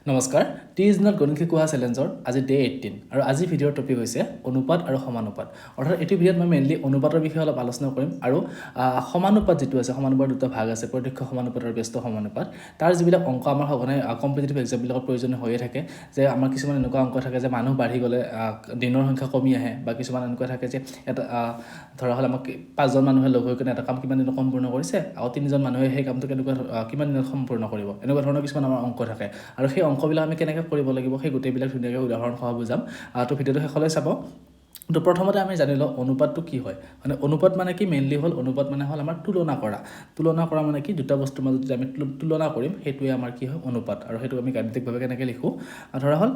নমস্কাৰ T is not গণিত শিকোৱা চেলেঞ্জৰ আজি ডে 18 আৰু আজি ভিডিঅ'ৰ টপিক হৈছে অনুপাত আৰু সমানুপাত অৰ্থাৎ এইটো ভিডিঅ'ত মই মেইনলি অনুপাতৰ বিষয়ে অলপ আলোচনা কৰিম আৰু সমানুপাত যেটো আছে সমানুপাতৰ দুটা ভাগ আছে প্ৰত্যক্ষ সমানুপাত আৰু ব্যস্ত সমানুপাত তাৰ যিবিলাক অংক আমাৰ সঘনাই কম্পিটিটিভ এক্সাম বিলাকত প্ৰয়োজনীয় হৈয়ে থাকে যে আমাৰ কিছুমান এনেকুৱা অংক থাকে যে মানুহ বাঢ়ি গ'লে দিনৰ সংখ্যা কমি আহে বা কিছুমান এনেকুৱা থাকে যে এটা ধৰা হল আমাক পাঁচজন মানুহে লগ হৈ কিনে এটা কাম কিমান দিনত সম্পূৰ্ণ কৰিছে আৰু তিনিজন মানুহে সেই কামটো কেনেকুৱা কিমান দিনত সম্পূৰ্ণ কৰিব এনেকুৱা ধৰণৰ কিছুমান আমাৰ অংক থাকে আৰু সেই অংকবিলাক আমি কেনেকৈ কৰিব লাগিব সেই গোটেইবিলাক ধুনীয়াকৈ উদাহৰণ সহ বুজাম তো ভিডিঅ'টো শেষলৈ চাব তো প্ৰথমতে আমি জানি লওঁ অনুপাতটো কি হয় মানে অনুপাত মানে কি মেইনলি হ'ল অনুপাত মানে হ'ল আমাৰ তুলনা কৰা মানে কি দুটা বস্তুৰ মাজত যদি আমি তুলনা কৰিম সেইটোৱে আমাৰ কি হয় অনুপাত আৰু সেইটো আমি গাণিতিকভাৱে কেনেকৈ লিখোঁ ধৰা হ'ল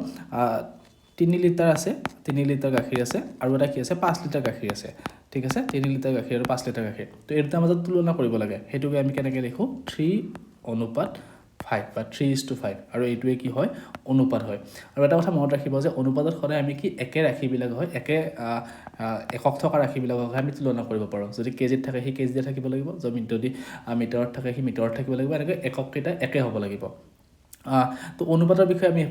3 লিটাৰ আছে 3 লিটাৰ গাখীৰ আছে আৰু এটা কি আছে 5 লিটাৰ গাখীৰ আছে ঠিক আছে 3 লিটাৰ গাখীৰ আৰু 5 লিটাৰ গাখীৰ তো এই দুটাৰ মাজত তুলনা কৰিব লাগে সেইটোকে আমি কেনেকৈ লিখোঁ 3:5 বা 3:5 আৰু এইটোৱে কি হয় অনুপাত হয় আৰু এটা কথা মনত ৰাখিব যে অনুপাতত সদায় আমি কি একে ৰাশিবিলাক হয় একে একক থকা ৰাশিবিলাকক আমি তুলনা কৰিব পাৰোঁ যদি কেজিত থাকে সি কেজিতে থাকিব লাগিব যদি মিটাৰত থাকে সি মিটাৰত থাকিব লাগিব এনেকৈ একককেইটা একে হ'ব লাগিব তো অনুপাতৰ বিষয়ে আমি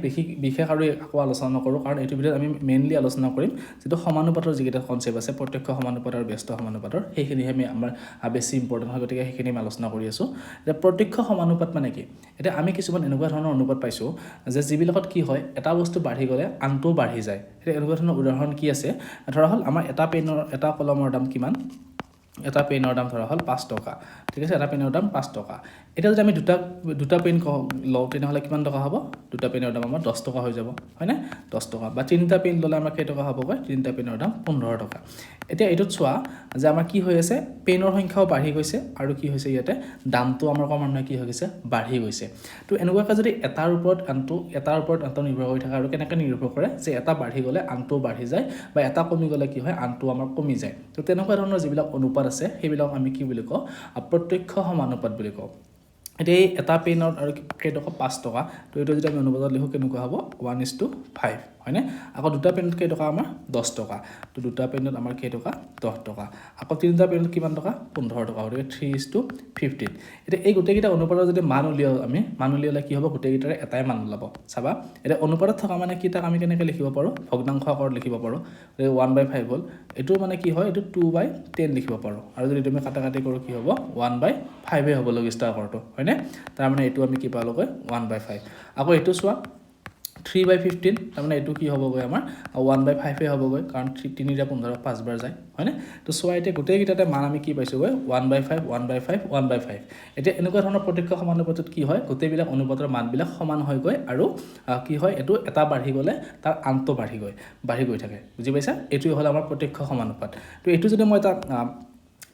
বিশেষ আৰু আকৌ আলোচনা নকৰোঁ কাৰণ এইটো ভিডিঅ'ত আমি মেইনলি আলোচনা কৰিম যিটো সমানুপাতৰ যিকেইটা কনচেপ্ট আছে প্ৰত্যক্ষ সমানুপাত আৰু ব্যস্ত সমানুপাতৰ সেইখিনিহে আমি আমাৰ বেছি ইম্পৰ্টেণ্ট হয় গতিকে সেইখিনি আমি আলোচনা কৰি আছোঁ এতিয়া প্ৰত্যক্ষ সমানুপাত মানে কি এতিয়া আমি কিছুমান এনেকুৱা ধৰণৰ অনুপাত পাইছোঁ যে যিবিলাকত কি হয় এটা বস্তু বাঢ়ি গ'লে আনটোও বাঢ়ি যায় এতিয়া এনেকুৱা ধৰণৰ উদাহৰণ কি আছে ধৰা হ'ল আমাৰ এটা কলমৰ দাম কিমান এটা পেনৰ দাম ধৰা হ'ল 5 টকা ঠিক আছে এটা পেনৰ দাম 5 টকা এটা যদি আমি দুটা পেন লওঁ তেনেহ'লে কিমান টকা হ'ব দুটা পেনৰ দাম আমাৰ 10 টকা হৈ যাব হয়নে 10 টকা বা তিনিটা পেন ল'লে আমাৰ কেই টকা হ'বগৈ তিনিটা পেনৰ দাম 15 টকা এতিয়া এইটোত চোৱা যে আমাৰ কি হৈ আছে পেনৰ সংখ্যাও বাঢ়ি গৈছে আৰু কি হৈছে ইয়াতে দামটো আমাৰ ক্ৰমান্বয়ে কি হৈ গৈছে বাঢ়ি গৈছে তো এনেকুৱাকৈ যদি এটাৰ ওপৰত আনটো নিৰ্ভৰ কৰি থাকে আৰু কেনেকৈ নিৰ্ভৰ কৰে যে এটা বাঢ়ি গ'লে আনটো বাঢ়ি যায় বা এটা কমি গ'লে কি হয় আনটো আমাৰ কমি যায় তো তেনেকুৱা ধৰণৰ যিবিলাক অনুপাত আছে সেইবিলাক আমি কি বুলি কওঁ প্ৰত্যক্ষ সমানুপাত বুলি কওঁ এতিয়া এই এটা পেনত আৰু কেইটকা 5 টকা তো এইটো যদি আমি অনুপাতত লিখোঁ কেনেকুৱা হ'ব 1:5 হয়নে আকৌ দুটা পেনত কেইটকা আমাৰ 10 টকা তো দুটা পেনত আমাৰ কেইটকা 10 টকা আকৌ তিনিটা পেনত কিমান টকা 15 টকা গতিকে 3:15 এতিয়া এই গোটেইকেইটা অনুপাতৰ যদি মান উলিয়ালে কি হ'ব গোটেইকেইটাৰে এটাই মান ওলাব চাবা এতিয়া অনুপাতত থকা মানে কি তাক আমি কেনেকৈ লিখিব পাৰোঁ ভগ্নাংশ আকাৰত লিখিব পাৰোঁ 1/5 হ'ল এইটো মানে কি হয় এইটো 2/10 লিখিব পাৰোঁ আৰু যদি তুমি কাটাকাটি কৰোঁ কি হ'ব 1/5 হ'ব লঘিষ্ঠ আকাৰটো হয়নে তাৰমানে এইটো আমি কি পালোগৈ 1/5 আকৌ এইটো চোৱা 3/15 তাৰমানে এইটো কি হ'বগৈ আমাৰ 1/5 হ'বগৈ কাৰণ 3-15 5বাৰ যায় হয়নে তো চোৱা এতিয়া গোটেইকেইটাতে মান আমি কি পাইছোঁগৈ 1/5 এতিয়া এনেকুৱা ধৰণৰ প্ৰত্যক্ষ সমানুপাতত কি হয় গোটেইবিলাক অনুপাতৰ মানবিলাক সমান হয়গৈ আৰু কি হয় এইটো এটা বাঢ়ি গ'লে তাৰ আনটো বাঢ়ি গৈ থাকে বুজি পাইছা এইটোৱে হ'ল আমাৰ প্ৰত্যক্ষ সমানুপাত তো এইটো যদি মই এটা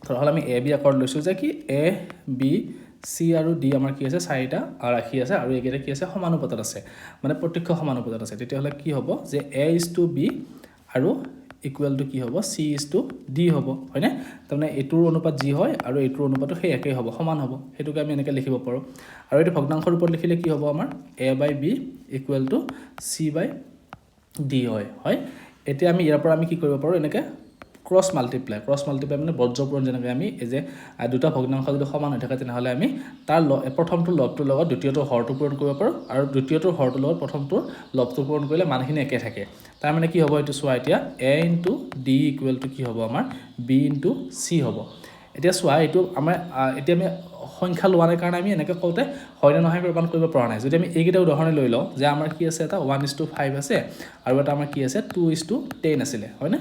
ধৰা হ'ল আমি AB আকাৰত লৈছোঁ যে কি AB C আৰু D আমাৰ কি আছে চাৰিটা ৰাশি আছে আৰু এইকেইটা কি আছে সমানুপাতত আছে মানে প্ৰত্যক্ষ সমানুপাতত আছে তেতিয়াহ'লে কি হ'ব যে A:B আৰু ইকুৱেল টু কি হ'ব C:D হ'ব হয়নে তাৰমানে এইটোৰ অনুপাত যি হয় আৰু এইটোৰ অনুপাতো সেই একেই হ'ব সমান হ'ব সেইটোকে আমি এনেকৈ লিখিব পাৰোঁ আৰু এইটো ভগ্নাংশৰ ৰূপত লিখিলে কি হ'ব আমাৰ A/B ইকুৱেল টু C/D হয় এতিয়া আমি ইয়াৰ পৰা আমি কি কৰিব পাৰোঁ এনেকৈ ক্ৰছ মাল্টিপ্লাই মানে বজ্ৰপূৰণ যেনেকৈ আমি এই যে দুটা ভগ্নাংশ যদি সমান হৈ থাকে তেনেহ'লে আমি তাৰ প্ৰথমটোৰ লবটোৰ লগত দ্বিতীয়টোৰ হৰটো পূৰণ কৰিব পাৰোঁ আৰু দ্বিতীয়টোৰ হৰটোৰ লগত প্ৰথমটোৰ লবটো পূৰণ কৰিলে মানখিনি একে থাকে তাৰমানে কি হ'ব এইটো চোৱা এতিয়া A/D ইকুৱেল টু কি হ'ব আমাৰ B/C হ'ব এতিয়া চোৱা এইটো আমাৰ এতিয়া আমি সংখ্যা লোৱা নাই কাৰণে আমি এনেকৈ কওঁতে হয়নে নহয় প্ৰমাণ কৰিব পৰা নাই যদি আমি এইকেইটা উদাহৰণে লৈ লওঁ যে আমাৰ কি আছে এটা 1:5 আছে আৰু এটা আমাৰ কি আছে 2:10 আছিলে হয়নে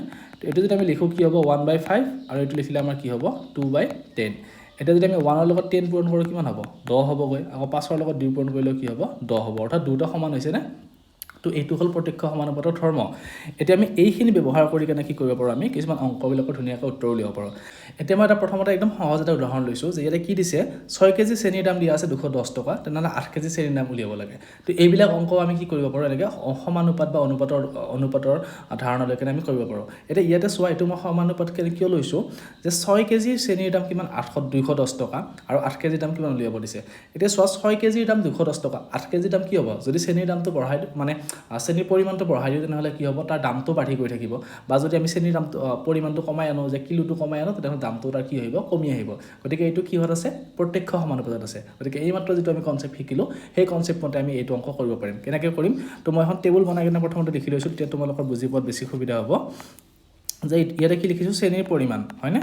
এইটো যদি আমি লিখোঁ কি হ'ব 1/5 আৰু এইটো লিখিলে আমাৰ কি হ'ব 2/10 এতিয়া যদি আমি 1ৰ লগত 10 পূৰণ কৰোঁ কিমান হ'ব 10 হ'বগৈ আকৌ 5ৰ লগত 2 পূৰণ কৰিলেও কি হ'ব 10 হ'ব অৰ্থাৎ দুটা সমান হৈছেনে তো এইটো হ'ল প্ৰত্যক্ষ সমানুপাতৰ ধৰ্ম এতিয়া আমি এইখিনি ব্যৱহাৰ কৰি কেনে কি কৰিব পাৰোঁ আমি কিছুমান অংকবিলাকৰ ধুনীয়াকৈ উত্তৰ উলিয়াব পাৰোঁ এতিয়া মই এটা প্ৰথমতে একদম সহজ এটা উদাহৰণ লৈছোঁ যে ইয়াতে কি দিছে 6 কেজি চেনিৰ দাম দিয়া আছে 210 টকা তেনেহ'লে 8 কেজি চেনিৰ দাম উলিয়াব লাগে তো এইবিলাক অংক আমি কি কৰিব পাৰোঁ এনেকৈ সমানুপাত বা অনুপাতৰ ধাৰণা লৈ কেনে আমি কৰিব পাৰোঁ এতিয়া ইয়াতে চোৱা এইটো মই সমানুপাত কিয় লৈছোঁ যে 6 কেজি চেনিৰ দাম কিমান 210 টকা আৰু 8 কেজিৰ দাম কিমান উলিয়াব দিছে এতিয়া চোৱা 6 কেজিৰ দাম 210 টকা 8 কেজিৰ দাম কি হ'ব যদি চেনিৰ দামটো বঢ়াই মানে চেনিৰ পৰিমাণটো বঢ়াই দিওঁ তেনেহ'লে কি হ'ব তাৰ দামটো বাঢ়ি গৈ থাকিব বা যদি আমি চেনিৰ দামটো পৰিমাণটো কমাই আনো যে কিলোটো কমাই আনো তেনেহ'লে দামটো তাৰ কি আহিব কমি আহিব গতিকে এইটো কিহত আছে প্ৰত্যক্ষ সমানুপাতত আছে গতিকে এইমাত্ৰ যিটো আমি কনচেপ্ট শিকিলোঁ সেই কনচেপ্ট মতে আমি এইটো অংক কৰিব পাৰিম কেনেকৈ কৰিম তো মই এখন টেবুল বনাই কিনে প্ৰথমতে লিখি লৈছোঁ তেতিয়া তোমালোকৰ বুজি পোৱাত বেছি সুবিধা হ'ব যে ইয়াতে কি লিখিছোঁ চেনিৰ পৰিমাণ হয়নে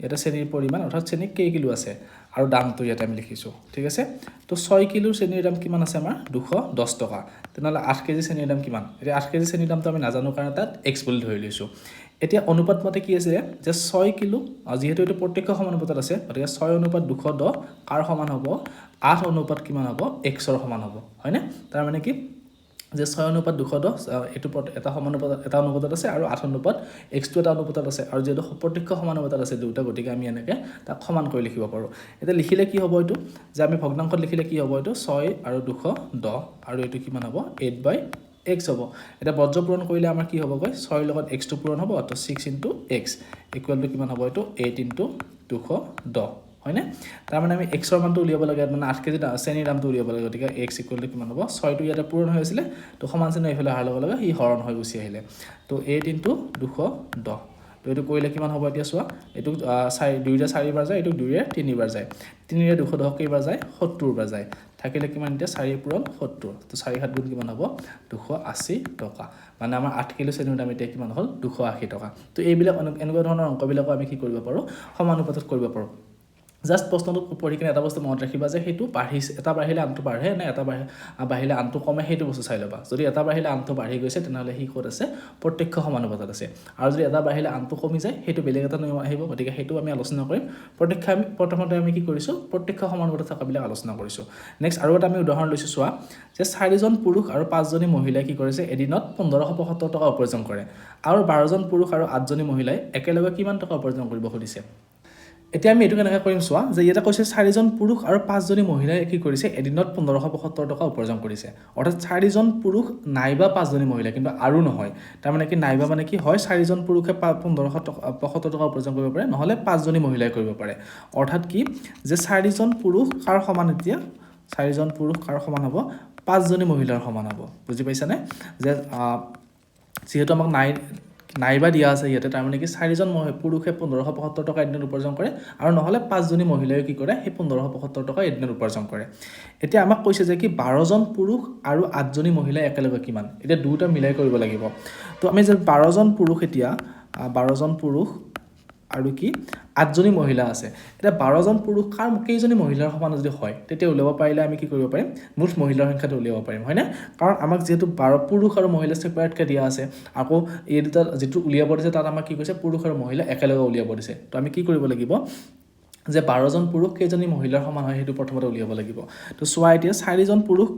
ইয়াতে চেনিৰ পৰিমাণ অৰ্থাৎ চেনি কেই কিলো আছে আৰু দামটো ইয়াতে আমি লিখিছোঁ ঠিক আছে তো 6 কিলো চেনিৰ দাম কিমান আছে আমাৰ 210 টকা তেনেহ'লে 8 কেজি চেনিৰ দাম কিমান এতিয়া 8 কেজি চেনিৰ দামটো আমি নাজানো কাৰণে তাত x বুলি ধৰি লৈছোঁ এতিয়া অনুপাত মতে কি আছে যে 6 কিলো যিহেতু এইটো প্ৰত্যক্ষ সমানুপাতত আছে গতিকে 6 অনুপাত 210 কাৰ সমান হ'ব 8 অনুপাত কিমান হ'ব x ৰ সমান হ'ব হয়নে তাৰ মানে কি যে 6 অনুপাত 210 এইটো এটা সমানুপাত এটা অনুপাতত আছে আৰু 8 অনুপাত x টো এটা অনুপাতত আছে আৰু যেটো প্ৰত্যক্ষ সমানুপাতত আছে দুটা গতিকে আমি এনেকৈ তাক সমান কৰি লিখিব পাৰোঁ এটা লিখিলে কি হ'ব এইটো যে আমি ভগ্নাংশত লিখিলে কি হ'ব এইটো 6 আৰু 210 আৰু এইটো কিমান হ'ব 8/x হ'ব এটা বজ্ৰ পূৰণ কৰিলে আমাৰ কি হ'বগৈ 6 লগত x টো পূৰণ হ'ব তো 6 * x = কিমান হ'ব এইটো 8 * 210 হয়নে তাৰ মানে আমি x ৰ মানটো উলিয়াব লাগে মানে 8 কেজি চেনিৰ দামটো উলিয়াব লাগে গতিকে x = কিমান হ'ব 6 টো ইয়াতে পূৰণ হৈ আছিল তো সমান চিহ্ন এইফালে অহাৰ লগে লগে ই হৰণ হৈ গুচি আহিলে তো 8 * 210 তো এইটো কৰিলে কিমান হ'ব এতিয়া চোৱা এইটো 2 4 বাৰ যায় এইটো 2 3 বাৰ যায় 3 210 কেইবাৰ যায় 70 বাৰ যায় থাকিলে কিমান এতিয়া 4 পূৰণ 70 তো 4 7 গুণ কিমান হ'ব 280 টকা মানে আমাৰ 8 কিলো চেনিৰ দাম এতিয়া কিমান হ'ল 280 টকা তো এইবিলাক এনেকুৱা ধৰণৰ অংকবিলাকো আমি কি কৰিব পাৰোঁ সমানুপাতত কৰিব পাৰোঁ জাস্ট প্ৰশ্নটো পঢ়ি কিনে এটা বস্তু মনত ৰাখিবা যে সেইটো বাঢ়িছে এটা বাঢ়িলে আনটো বাঢ়ে নে এটা বাঢ়িলে আনটো কমে সেইটো বস্তু চাই ল'বা যদি এটা বাঢ়িলে আনটো বাঢ়ি গৈছে তেনেহ'লে সি ক'ত আছে প্ৰত্যক্ষ সমানুপাতত আছে আৰু যদি এটা বাঢ়িলে আনটো কমি যায় সেইটো বেলেগ এটা নিয়ম আহিব গতিকে সেইটো আমি আলোচনা কৰিম প্ৰথমতে আমি কি কৰিছোঁ প্ৰত্যক্ষ সমানুপাতত থকাবিলাক আলোচনা কৰিছোঁ নেক্সট আৰু এটা আমি উদাহৰণ লৈছোঁ চোৱা যে 4জন পুৰুষ আৰু 5জনী মহিলাই কি কৰিছে এদিনত 1575 টকা উপাৰ্জন কৰে আৰু 12জন পুৰুষ আৰু 8জনী মহিলাই একেলগে কিমান টকা উপাৰ্জন কৰিব খুজিছে এতিয়া আমি এইটো কেনেকৈ কৰিম চোৱা যে ইয়াতে কৈছে 4জন পুৰুষ আৰু 5জনী মহিলাই কি কৰিছে এদিনত 1575 টকা উপাৰ্জন কৰিছে অৰ্থাৎ 4জন পুৰুষ নাইবা 5জনী মহিলা কিন্তু আৰু নহয় তাৰ মানে কি নাইবা মানে কি হয় 4জন পুৰুষে 1575 টকা উপাৰ্জন কৰিব পাৰে নহলে 5জনী মহিলাই কৰিব পাৰে অৰ্থাৎ কি যে 4জন পুৰুষ কাৰ সমান এতিয়া 4জন পুৰুষ কাৰ সমান হ'ব 5জনী মহিলাৰ সমান হ'ব বুজি পাইছানে যে যেহেতু আমাক নাইবা দিয়া আছে ইয়াতে তাৰ মানে কি 4জন পুৰুষে 1575 টকা এদিনত উপাৰ্জন কৰে আৰু নহলে 5জনী মহিলাই কি কৰে সেই 1575 টকা এদিনত উপাৰ্জন কৰে এতিয়া আমাক কৈছে যে কি 12জন পুৰুষ আৰু 8জনী মহিলা একেলগে কিমান এতিয়া দুটা মিলাই কৰিব লাগিব তো আমি যে 12জন পুৰুষ এতিয়া 12জন পুৰুষ আৰু কি 8জনী মহিলা আছে এটা 12জন পুৰুষ কাৰ কেইজনী মহিলাৰ সমান যদি হয় তেতিয়া উলিয়াব পাৰিলে আমি কি কৰিব পাৰিম মুঠ মহিলাৰ সংখ্যাটো উলিয়াব পাৰিম হয়নে কাৰণ আমাক যেহেতু 12 পুৰুষ আৰু মহিলা সেপাৰেটকৈ দিয়া আছে আকৌ এই দুটা যেটো উলিয়াব দিছে তাত আমাক কি কৈছে পুৰুষ আৰু মহিলা একেলগে উলিয়াব দিছে তো আমি কি কৰিব লাগিব যে 12জন পুৰুষ কেইজনী মহিলাৰ সমান হয় সেইটো প্ৰথমতে উলিয়াব লাগিব তো চোৱা এতিয়া 4জন পুৰুষ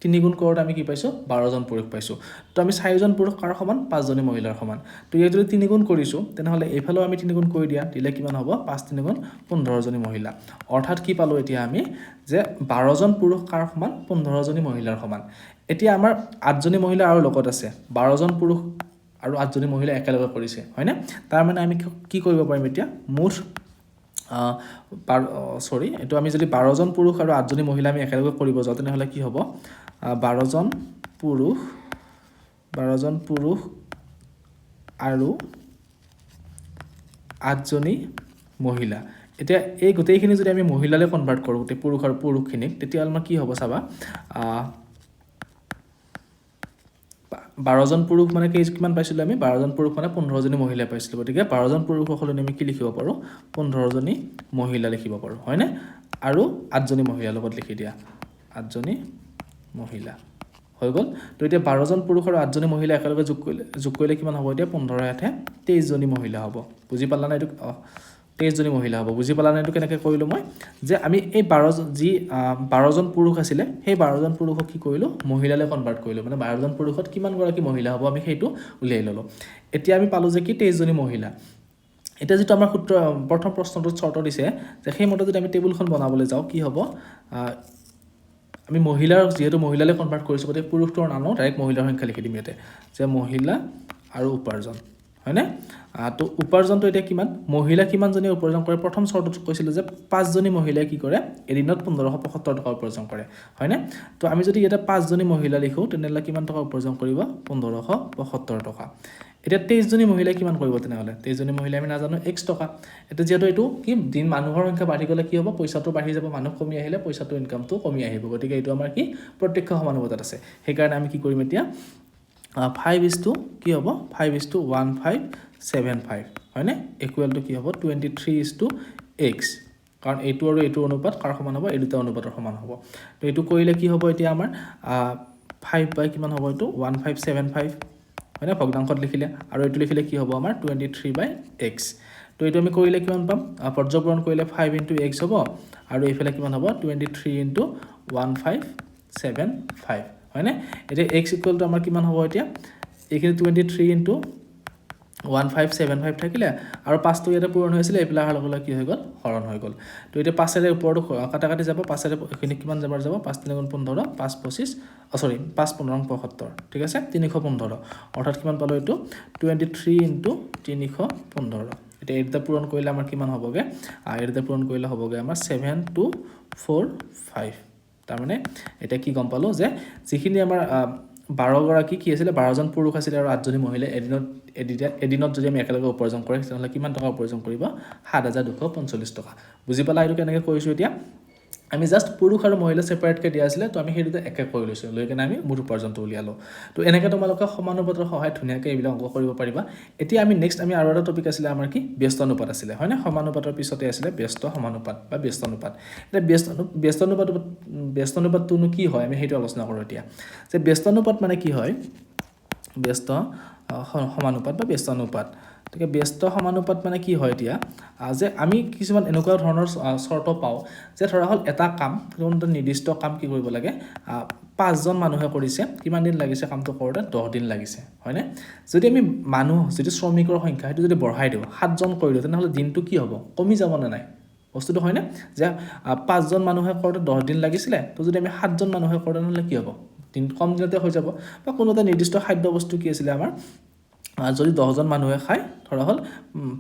3 গুণ কৰোঁতে আমি কি পাইছোঁ 12জন পুৰুষ পাইছোঁ তো আমি 4জন পুৰুষ কাৰ সমান 5জনী মহিলাৰ সমান তো ইয়াত যদি 3 গুণ কৰিছোঁ তেনেহ'লে এইফালেও আমি 3 গুণ কৰি দিলে কিমান হ'ব 5 3 গুণ 15জনী মহিলা অৰ্থাৎ কি পালোঁ এতিয়া আমি যে 12জন পুৰুষ কাৰ সমান 15জনী মহিলাৰ সমান এতিয়া আমাৰ 8জনী মহিলা আৰু লগত আছে 12জন পুৰুষ আৰু 8জনী মহিলা একেলগে কৰিছে হয়নে তাৰ মানে আমি কি কৰিব পাৰিম এতিয়া মুঠ এইটো আমি যদি 12জন পুৰুষ আৰু 8জনী মহিলা আমি একেলগে কৰিব যাওঁ তেনেহ'লে কি হ'ব 12জন পুৰুষ আৰু 8জনী মহিলা এতিয়া এই গোটেইখিনি যদি আমি মহিলালৈ কনভাৰ্ট কৰোঁ গোটেই পুৰুষ আৰু পুৰুষখিনিক তেতিয়াহ'লে আমাৰ কি হ'ব চাবা 12জন পুৰুষ মানে কিমান পাইছিলোঁ আমি 12জন পুৰুষ মানে 15জনী মহিলা পাইছিলোঁ গতিকে 12জন পুৰুষৰ সলনি আমি কি লিখিব পাৰোঁ 15জনী মহিলা লিখিব পাৰোঁ হয়নে আৰু 8জনী মহিলাৰ লগত লিখি দিয়া 8জনী মহিলা হৈ গ'ল তো এতিয়া 12জন পুৰুষ আৰু 8জনী মহিলা একেলগে যোগ কৰিলে কিমান হ'ব এতিয়া 15 23জনী মহিলা হ'ব বুজি পালা না এইটো 23জনী মহিলা হ'ব বুজি পালা না এইটো কেনেকৈ কৰিলোঁ মই যে আমি এই 12জন পুৰুষ আছিলে সেই 12জন পুৰুষক কি কৰিলোঁ মহিলালৈ কনভাৰ্ট কৰিলোঁ মানে 12জন পুৰুষত কিমান গৰাকী মহিলা হ'ব আমি সেইটো উলিয়াই ল'লোঁ এতিয়া আমি পালোঁ যে কি 23জনী মহিলা এটা যেটো আমাৰ সূত্ৰ প্ৰথম প্ৰশ্নটোত চৰ্ত দিছে যে সেই মতে যদি আমি টেবুলখন বনাবলৈ যাওঁ কি হ'ব আমি মহিলাৰ যেহেতু মহিলালৈ কনভাৰ্ট কৰিছোঁ গতিকে পুৰুষটোৰ নানো ডাইৰেক্ট মহিলাৰ সংখ্যা লিখি দিম ইয়াতে যে মহিলা আৰু উপাৰ্জন হয়নে তো উপাৰ্জনটো এতিয়া কিমান মহিলা কিমানজনী উপাৰ্জন কৰে প্ৰথম চৰ্তত কৈছিল যে 5 জনী মহিলাই কি কৰে এদিনত 1575 টকা উপাৰ্জন কৰে হয়নে তো আমি যদি এটা 5 জনী মহিলা লিখো তেনেহলে কিমান টকা উপাৰ্জন কৰিব 1575 টকা এটা 23 জনী মহিলাই কিমান কৰিব তেনেহলে 23 জনী মহিলাই আমি নাজানো x টকা এটা যেটো এটো কি দিন মানুহৰ সংখ্যা বাঢ়ি গলে কি হ'ব পইচাটো বাঢ়ি যাব মানুহ কমি আহিলে পইচাটো ইনকামটো কমি আহিব গতিকে এটো আমাৰ কি প্ৰত্যক্ষ সমানুপাতত আছে সেই কাৰণে আমি কি কৰিম এতিয়া 5 is to কি হ'ব 5 is to 1575 হয়নে ইকুৱেল টু কি হ'ব 23 is to x কাৰণ এইটো আৰু এইটো অনুপাত কাৰ সমান হ'ব এই দুটা অনুপাতৰ সমান হ'ব তো এইটো কৰিলে কি হ'ব এতিয়া আমাৰ 5 বাই কিমান হ'ব এইটো 1575 হয়নে ভগ্নাংশত লিখিলে আৰু এইটো লিখিলে কি হ'ব আমাৰ 23 বাই x তো এইটো আমি কৰিলে কিমান পাম পৰ্য্যপূৰণ কৰিলে 5 into x হ'ব আৰু এইফালে কিমান হ'ব 23 into 1575 হয়নে এতিয়া x ইকুৱেল টু আমাৰ কিমান হ'ব এতিয়া এইখিনি 23 into 1575 থাকিলে আৰু 5 টো ইয়াতে পূৰণ হৈছিল এইফালে আহাৰ লগে কি হৈ গ'ল হৰণ হৈ গ'ল তো এতিয়া 5 এৰে ওপৰটো কাটা কাটি যাব 5 এৰে এখিনি কিমান যাবৰ যাব 5 3 গুণ 15 5 25 সৰি 5 15 75 ঠিক আছে 315 অৰ্থাৎ কিমান পালো এইটো 23 into 315 এটা এটা পূৰণ কৰিলে আমাৰ কিমান হ'বগে এটা পূৰণ কৰিলে হ'বগে আমাৰ 7245 তাৰ মানে এটা কি গম পালো যে যিখিনি আমাৰ 12 গৰাকী কি আছিল 12 জন পুৰুষ আছিল আৰু 8 জনী মহিলা এদিনত যদি আমি একেলগে উপাৰ্জন কৰে তেতিয়াহলে কিমান টকা উপাৰ্জন কৰিব 7245 টকা বুজি পালা এইটো কেনেকৈ কৰিছো এতিয়া আমি জাস্ট পুৰুষ আৰু মহিলা সেপাৰেট কে দিয়া আছিল তো আমি হেৰিতে একে কৰি লৈছো লৈ কেনে আমি মুঠ উপাৰ্জনটো উলিয়ালো তো এনেকৈ তোমালোকে সমানুপাতৰ সহায় ধুনিয়াকৈ এইবিলাক অংক কৰিব পাৰিবা এতিয়া আমি নেক্সট আমি আৰু এটা টপিক আছিল আমাৰ কি ব্যস্ত অনুপাত আছিল হয়নে সমানুপাতৰ পিছতে আছিল ব্যস্ত সমানুপাত বা ব্যস্ত অনুপাত এটা ব্যস্ত অনুপাতটো কি হয় আমি হেইটো আলোচনা কৰো এতিয়া যে ব্যস্ত অনুপাত মানে কি হয় ব্যস্ত সমানুপাত বা ব্যস্ত অনুপাত ঠিক ব্যস্ত সমানুপাত মানে কি হয় এতিয়া যে আমি কিছুমান এনেকুৱা ধৰণৰ শৰ্ত পাও যে ধৰা হল এটা কাম কোনটো নিৰ্দিষ্ট কাম কি কৰিব লাগে 5 জন মানুহে কৰিছে কিমান দিন লাগিছে কামটো কৰোতে 10 দিন লাগিছে হয়নে যদি আমি মানুহ যদি শ্ৰমিকৰ সংখ্যা সেইটো যদি বঢ়াই দিও 7 জন কৰিলো তেনেহলে দিনটো কি হ'ব কমি যাব না নাই বস্তুটো হয়নে যে 5 জন মানুহে কৰোতে 10 দিন লাগিছিলে তো যদি আমি 7 জন মানুহে কৰোতে নহলে কি হ'ব দিন কম দিনতে হৈ যাব বা কোনো এটা নিৰ্দিষ্ট খাদ্য বস্তু কি আছিল আমাৰ যদি 10 জন মানুহে খায় ধৰা হল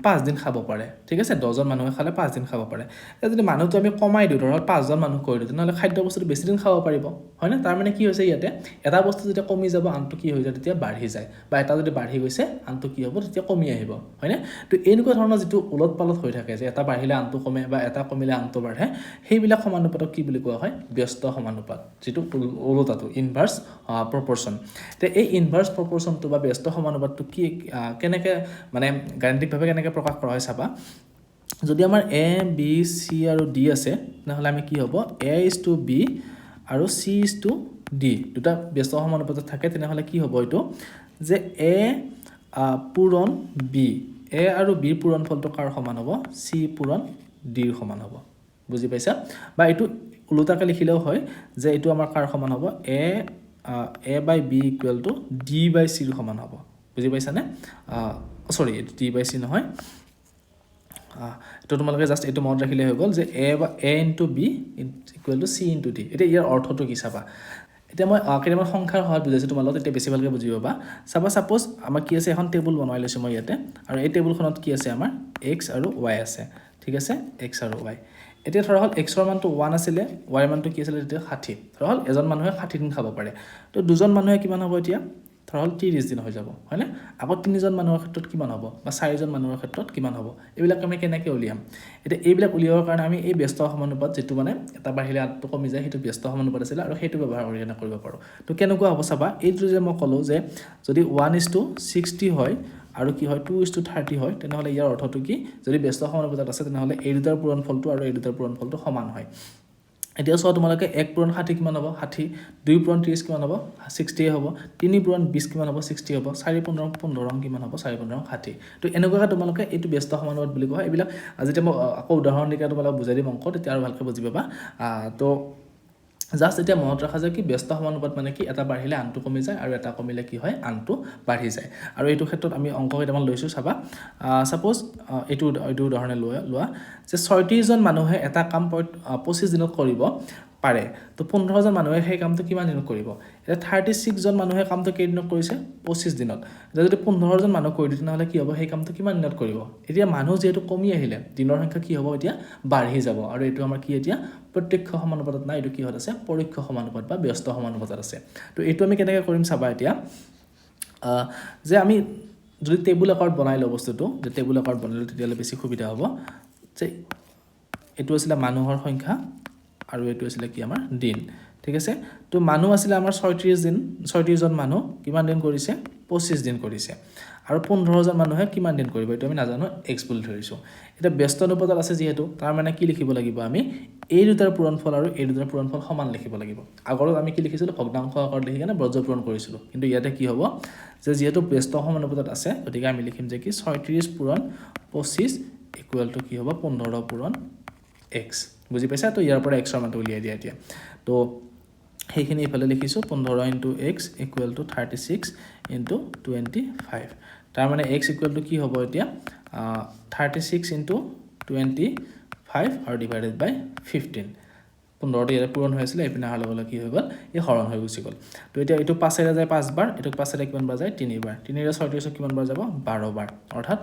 5 দিন খাব পাৰে ঠিক আছে 10 জন মানুহে খালে 5 দিন খাব পাৰে যদি মানুহটো আমি কমাই দিও ধৰা হল 5 জন মানুহ কৰিলো তেনেহলে খাদ্য বস্তুটো বেছি দিন খাব পাৰিব হয়নে তাৰ মানে কি হৈছে ইয়াতে এটা বস্তু যেতিয়া কমি যাব আনটো কি হৈ যায় তেতিয়া বাঢ়ি যায় বা এটা যদি বাঢ়ি গৈছে আনটো কি হ'ব তেতিয়া কমি আহিব হয়নে তো এনেকুৱা ধৰণৰ যেটো উলট-পালট হৈ থাকে যে এটা বাঢ়িলে আনটো কমে বা এটা কমিলে আনটো বাঢ়ে সেইবিলাক সমানুপাতক কি বুলি কোৱা হয় ব্যস্ত সমানুপাত যেটো উলটাটো ইনভাৰ্স প্ৰপৰচন তে এই ইনভাৰ্স প্ৰপৰচনটো বা ব্যস্ত সমানুপাতটো কি কেনেকে মানে গাণিতিক ভাৱে কেনেকে প্ৰকাশ কৰা হয় চাবা যদি আমাৰ a b c আৰু d আছে নহলে আমি কি হ'ব a is to b আৰু c is to d দুটা ব্যস্ত সমানুপাতত থাকে তেনেহলে কি হ'ব এটো যে a পূৰণ b a আৰু b ৰ পূৰণফলটো কাৰ সমান হ'ব c পূৰণ d ৰ সমান হ'ব বুজি পাইছা বা এটো উলটাকে লিখিলেও হয় যে এটো আমাৰ কাৰ সমান হ'ব a by b equal to d by c ৰ সমান হ'ব বুজি পাইছা নে সৰি d by c নহয় তো তোমালোকে জাস্ট এটো মনত ৰাখিলে হৈ গল যে a into b equal to c into d এটা ইয়াৰ অৰ্থটো কি চাবা এতিয়া মই কেইটামান সংখ্যাৰ সহায়ত বুজাইছো তোমালোকে এতিয়া বেছি ভালকৈ বুজি পাবা চাবা সাপোজ আমাৰ কি আছে এখন টেবুল বনাই লৈছো মই ইয়াতে আৰু এই টেবুলখনত কি আছে আমাৰ x আৰু y আছে ঠিক আছে x আৰু y এতিয়া ধৰা হল x ৰ মানটো 1 আছিল y ৰ মানটো কি আছিল তেতিয়া 60 ধৰা হল এজন মানুহে 60 দিন খাব পাৰে তো দুজন মানুহে কিমান হ'ব এতিয়া ধৰা হল 30 দিন হৈ যাব হয়নে আকৌ তিনিজন মানুহৰ ক্ষেত্ৰত কিমান হ'ব বা চাৰিজন মানুহৰ ক্ষেত্ৰত কিমান হ'ব এইবিলাক আমি কেনেকৈ উলিয়াম এটা এইবিলাক উলিয়াবৰ কাৰণে আমি এই ব্যস্ত সমানুপাত যেটো মানে এটা বাঢ়িলে আনটো কমি যায় হেতু ব্যস্ত সমানুপাত আছিল আৰু হেতু ব্যৱহাৰ কৰি কেনে কৰিব পাৰো তো কেনেকুৱা হ'ব চাবা এইটো যে মই কলো যে যদি 1:60 হয় আৰু কি হয় 2:30 হয় তেনেহলে ইয়াৰ অৰ্থটো কি যদি ব্যস্ত সমানুপাতত আছে তেনেহলে এই দুটাৰ পূৰণফলটো আৰু এই দুটাৰ পূৰণফলটো সমান হয় এতিয়া সো তোমালোকে 1 পূৰণ 60 কিমান হ'ব 60 2 পূৰণ 30 কিমান হ'ব 60 হ'ব 3 পূৰণ 20 কিমান হ'ব 60 হ'ব 4 পূৰণ 15 কিমান হ'ব 4 পূৰণ 60 তো এনেকুৱা তোমালোকে এইটো ব্যস্ত সমানুপাত বুলি কোৱা হয় এইবিলাক যেতিয়া মই আকৌ উদাহৰণ দিকে তোমালোক বুজাই দিম অংক তেতিয়া আৰু ভালকৈ বুজি পাবা তো জাস্ট এতিয়া মনত ৰাখা যায় কি ব্যস্ত সমানুপাত মানে কি এটা বাঢ়িলে আনটো কমি যায় আৰু এটা কমিলে কি হয় আনটো বাঢ়ি যায় আৰু এইটো ক্ষেত্ৰত আমি অংক কেইটামান লৈছো চাবা সাপোজ এইটো উদাহৰণে লোৱা যে 36 জন মানুহে এটা কাম 25 দিনত কৰিব পাৰে তো 15জন মানুহে সেই কামটো কিমান দিনত কৰিব এটা 36 জন মানুহে কামটো কেইদিনত কৰিছে 25 দিনত এটা যদি 15জন মানুহ কৰি দিতে নহলে কি হ'ব সেই কামটো কিমান দিনত কৰিব এতিয়া মানুহ যেহেতু কমি আহিলে দিনৰ সংখ্যা কি হ'ব এতিয়া বাঢ়ি যাব আৰু এটো আমাৰ কি এতিয়া প্ৰত্যক্ষ সমানুপাতত নাই এটো কি হত আছে পৰোক্ষ সমানুপাত বা ব্যস্ত সমানুপাতত আছে তো এটো আমি কেনেকৈ কৰিম চাবা এতিয়া যে আমি যদি টেবুল আকাৰত বনাই লওঁ বস্তুটো যে টেবুল আকাৰত বনালে তেতিয়ালে বেছি সুবিধা হ'ব যে এটো আছিল মানুহৰ সংখ্যা আৰু এটো আছিল কি আমাৰ দিন ঠিক আছে তো মানুহ আছিল আমাৰ 36 জন মানুহ কিমান দিন কৰিছে 25 দিন কৰিছে আৰু 15জন মানুহে কিমান দিন কৰিব এটো আমি নাজানো x বুলি ধৰিছো এটা ব্যস্ত অনুপাতত আছে যেহেতু তাৰ মানে কি লিখিব লাগিব আমি এই দুটাৰ পূৰণফল আৰু এই দুটাৰ পূৰণফল সমান লিখিব লাগিব আগৰত আমি কি লিখিছিলো ভগ্নাংশ আকাৰত লিখি কেনে বজ্ৰ পূৰণ কৰিছিলো কিন্তু ইয়াতে কি হ'ব যে যেহেতু ব্যস্ত সমানুপাতত আছে গতিকে আমি লিখিম যে কি 36 পূৰণ 25 ইকুৱেল টু কি হ'ব 15 পূৰণ x বুজি পাইছা তো ইয়াৰ পৰা x ৰ মানটো উলিয়াই দিয়া এতিয়া তো সেইখিনি ইফালে লিখিছো 15 * x = 36 * 25 তাৰ মানে x = কি হ'ব এতিয়া 36 * 25 আৰু ডিভাইডেড বাই 15 15 ইয়াৰ পূৰণ হৈ আছিল এপিনে আহাৰ লগে কি হৈ গ'ল এই হৰণ হৈ গুচি গ'ল তো এতিয়া এটো পাছেৰে যায় 5 বাৰ এটো পাছেৰে কিমান বাৰ যায় 3 বাৰ 3 ৰ 36 কিমান বাৰ যাব 12 বাৰ অৰ্থাৎ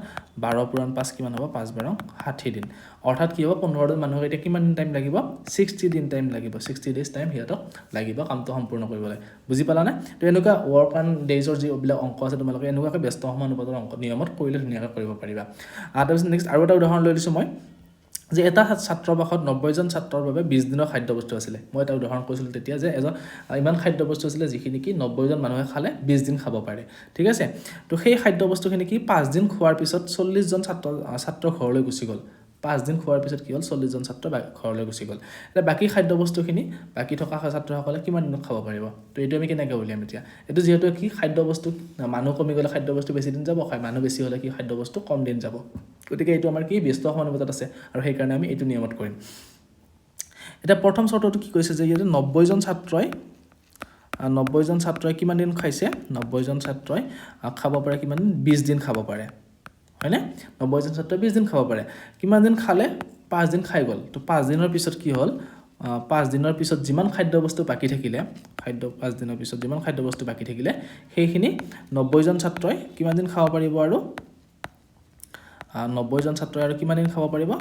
12 পূৰণ 5 কিমান হ'ব 5 বাৰ 60 দিন অৰ্থাৎ কি হ'ব 15 জন মানুহক এতিয়া কিমান দিন টাইম লাগিব 60 দিন টাইম লাগিব 60 ডেজ টাইম হিয়তক লাগিব কামটো সম্পূৰ্ণ কৰিবলৈ বুজি পালা না তো এনেকুৱা ওয়াৰ্ক অন ডেজৰ যি বিলাক অংক আছে তোমালোকে এনেকুৱাকৈ ব্যস্ত সমানুপাতৰ অংক নিয়মত কৰিলে ধুনীয়াকৈ কৰিব পাৰিবা তাৰপিছত নেক্সট আৰু এটা উদাহৰণ লৈ লৈছো মই যে এটা ছাত্ৰবাসত 90 জন ছাত্ৰৰ বাবে 20 দিনৰ খাদ্য বস্তু আছিল মই এটা উদাহৰণ কৈছিল তেতিয়া যে এজন ইমান খাদ্য বস্তু আছিল যিখিনি কি 90 জন মানুহে খালে 20 দিন খাব পাৰে ঠিক আছে তো সেই খাদ্য বস্তুখিনি কি 5 দিন খোৱাৰ পিছত 40 জন ছাত্ৰ ঘৰলৈ গুচি গ'ল 5 দিন খোৱাৰ পিছত কি হ'ল 40 জন ছাত্ৰ ঘৰলৈ গুচি গ'ল এটা বাকি খাদ্য বস্তুখিনি বাকি থকা ছাত্ৰসকলে কিমান দিনত খাব পাৰিব তো এটো আমি কেনেকৈ উলিয়াম এতিয়া এটো যেহেতু কি খাদ্য বস্তু মানুহ কমি গ'লে খাদ্য বস্তু বেছি দিন যাব মানুহ বেছি হ'লে কি খাদ্য বস্তু কম দিন যাব গতিকে এটো আমাৰ কি ব্যস্ত সমানুপাতত আছে আৰু সেই কাৰণে আমি এটো নিয়মত কৰিম এটা প্ৰথম চৰ্তটো কি কৈছে যে ইয়াতে 90 জন ছাত্ৰই কিমান দিন খাইছে 90 জন ছাত্ৰই খাব পাৰে কিমান দিন 20 দিন খাব পাৰে হয়নে 90 জন ছাত্ৰই 20 দিন খাব পাৰে কিমান দিন খালে 5 দিন খাই গ'ল তো 5 দিনৰ পিছত কি হ'ল 5 দিনৰ পিছত যিমান খাদ্য বস্তু বাকি থাকিলে 5 দিনৰ পিছত যিমান খাদ্য বস্তু বাকি থাকিলে সেইখিনি 90 জন ছাত্ৰই কিমান দিন খাব পাৰিব আৰু 90 জন ছাত্ৰই আৰু কিমান দিন খাব পাৰিব